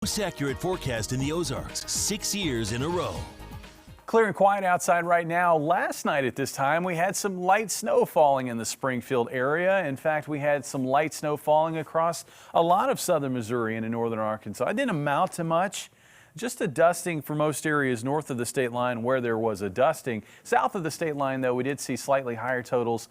Most accurate forecast in the Ozarks, 6 years in a row. Clear and quiet outside right now. Last night at this time, we had some light snow falling in the Springfield area. In fact, we had some light snow falling across a lot of southern Missouri and in northern Arkansas. It didn't amount to much. Just a dusting for most areas north of the state line where there was a dusting. South of the state line, though, we did see slightly higher totals.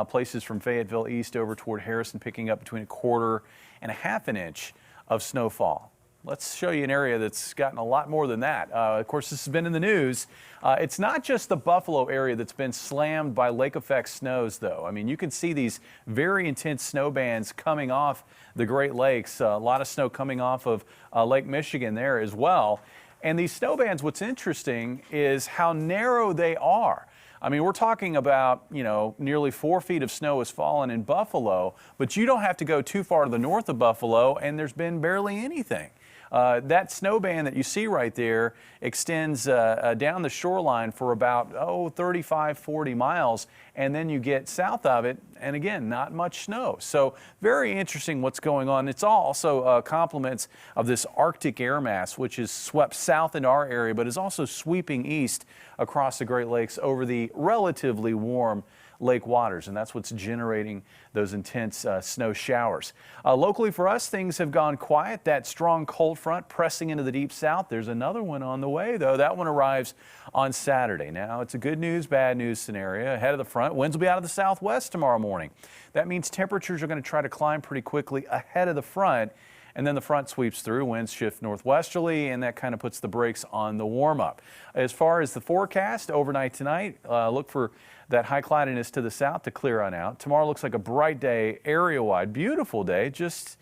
Places from Fayetteville east over toward Harrison picking up between 1/4 and 1/2 inch of snowfall. Let's show you an area that's gotten a lot more than that. Of course, this has been in the news. It's not just the Buffalo area that's been slammed by lake effect snows, though. I mean, you can see these very intense snow bands coming off the Great Lakes. A lot of snow coming off of Lake Michigan there as well. And these snow bands, what's interesting is how narrow they are. I mean, we're talking about, nearly 4 feet of snow has fallen in Buffalo, but you don't have to go too far to the north of Buffalo, and there's been barely anything. That snow band that you see right there extends down the shoreline for about 35, 40 miles, and then you get south of it, and again, not much snow. So very interesting what's going on. It's also complements of this Arctic air mass, which is swept south into our area, but is also sweeping east across the Great Lakes over the relatively warm lake waters, and that's what's generating those intense snow showers. Locally for us, things have gone quiet. That strong cold front pressing into the deep south. There's another one on the way, though. That one arrives on Saturday. Now, it's a good news, bad news scenario. Ahead of the front, winds will be out of the southwest tomorrow morning. That means temperatures are going to try to climb pretty quickly ahead of the front. And then the front sweeps through, winds shift northwesterly, and that kind of puts the brakes on the warm-up. As far as the forecast, overnight tonight, look for that high cloudiness to the south to clear on out. Tomorrow looks like a bright day, area-wide, beautiful day, just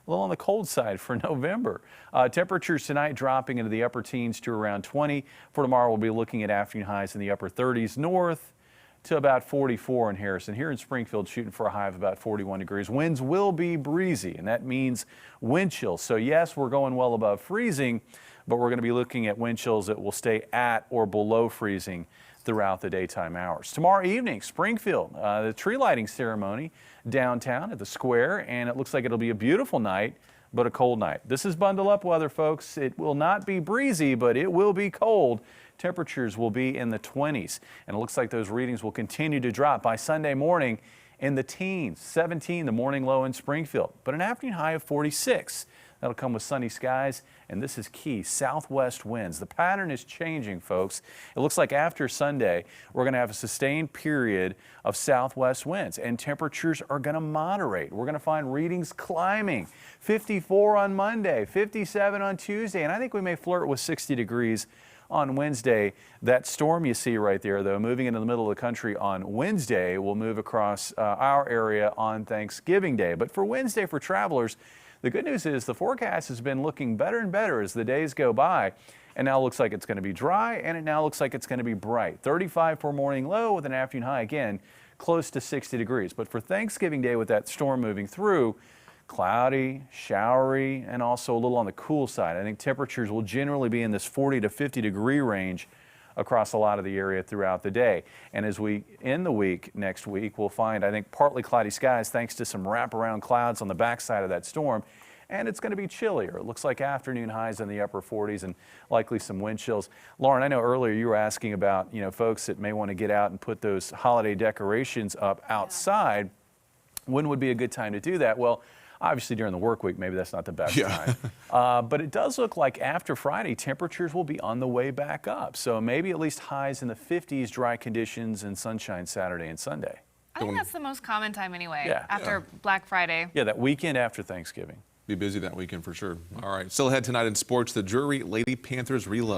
a little on the cold side for November. Temperatures tonight dropping into the upper teens to around 20. For tomorrow, we'll be looking at afternoon highs in the upper 30s north to about 44 in Harrison. Here in Springfield, shooting for a high of about 41 degrees. Winds will be breezy, and that means wind chills. So yes, we're going well above freezing, but we're going to be looking at wind chills that will stay at or below freezing throughout the daytime hours. Tomorrow evening, Springfield, the tree lighting ceremony downtown at the square, and it looks like it'll be a beautiful night, but a cold night. This is bundle up weather, folks. It will not be breezy, but it will be cold. Temperatures will be in the 20s, and it looks like those readings will continue to drop by Sunday morning in the teens. 17, the morning low in Springfield, but an afternoon high of 46. That'll come with sunny skies, and this is key, southwest winds. The pattern is changing, folks. It looks like after Sunday, we're going to have a sustained period of southwest winds, and temperatures are going to moderate. We're going to find readings climbing. 54 on Monday, 57 on Tuesday, and I think we may flirt with 60 degrees on Wednesday. That storm you see right there, though, moving into the middle of the country on Wednesday, will move across our area on Thanksgiving Day. But for Wednesday, for travelers, the good news is the forecast has been looking better and better as the days go by, and now it looks like it's going to be dry, and it now looks like it's going to be bright. 35 for morning low with an afternoon high, again, close to 60 degrees. But for Thanksgiving Day, with that storm moving through, cloudy, showery, and also a little on the cool side. I think temperatures will generally be in this 40 to 50 degree range across a lot of the area throughout the day. And as we end the week next week, we'll find, I think, partly cloudy skies thanks to some wraparound clouds on the backside of that storm. And it's going to be chillier. It looks like afternoon highs in the upper 40s and likely some wind chills. Lauren, I know earlier you were asking about, folks that may want to get out and put those holiday decorations up outside. When would be a good time to do that? Well, obviously during the work week, maybe that's not the best time. But it does look like after Friday, temperatures will be on the way back up. So maybe at least highs in the 50s, dry conditions, and sunshine Saturday and Sunday. I think that's the most common time anyway, Yeah. after Black Friday. Yeah, that weekend after Thanksgiving. Be busy that weekend for sure. All right, still ahead tonight in sports, the Drury Lady Panthers reload.